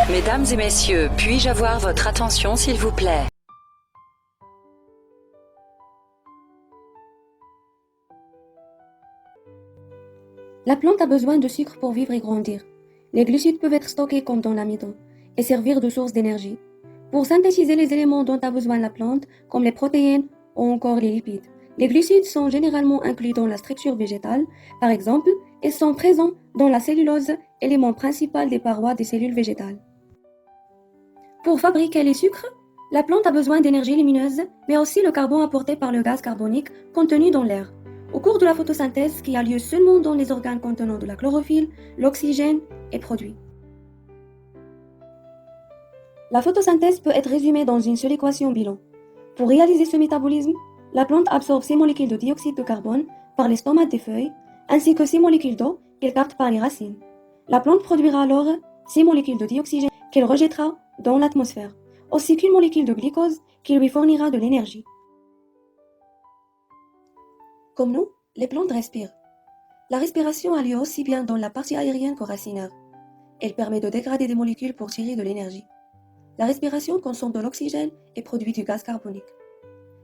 Mesdames et messieurs, puis-je avoir votre attention s'il vous plaît? La plante a besoin de sucre pour vivre et grandir. Les glucides peuvent être stockés comme dans l'amidon et servir de source d'énergie. Pour synthétiser les éléments dont a besoin la plante, comme les protéines ou encore les lipides, les glucides sont généralement inclus dans la structure végétale. Par exemple, ils sont présents dans la cellulose, élément principal des parois des cellules végétales. Pour fabriquer les sucres, la plante a besoin d'énergie lumineuse, mais aussi le carbone apporté par le gaz carbonique contenu dans l'air. Au cours de la photosynthèse, qui a lieu seulement dans les organes contenant de la chlorophylle, l'oxygène est produit. La photosynthèse peut être résumée dans une seule équation bilan. Pour réaliser ce métabolisme, la plante absorbe 6 molécules de dioxyde de carbone par les stomates des feuilles, ainsi que 6 molécules d'eau qu'elle capte par les racines. La plante produira alors 6 molécules de dioxygène qu'elle rejettera dans l'atmosphère, aussi qu'une molécule de glucose qui lui fournira de l'énergie. Comme nous, les plantes respirent. La respiration a lieu aussi bien dans la partie aérienne qu'au racinaire. Elle permet de dégrader des molécules pour tirer de l'énergie. La respiration consomme de l'oxygène et produit du gaz carbonique.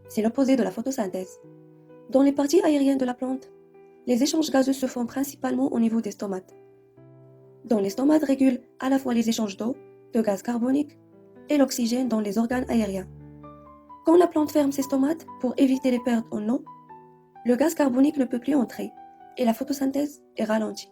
C'est l'opposé de la photosynthèse. Dans les parties aériennes de la plante, les échanges gazeux se font principalement au niveau des stomates. Dans les stomates régulent à la fois les échanges d'eau, de gaz carbonique et l'oxygène dans les organes aériens. Quand la plante ferme ses stomates pour éviter les pertes en eau, le gaz carbonique ne peut plus entrer et la photosynthèse est ralentie.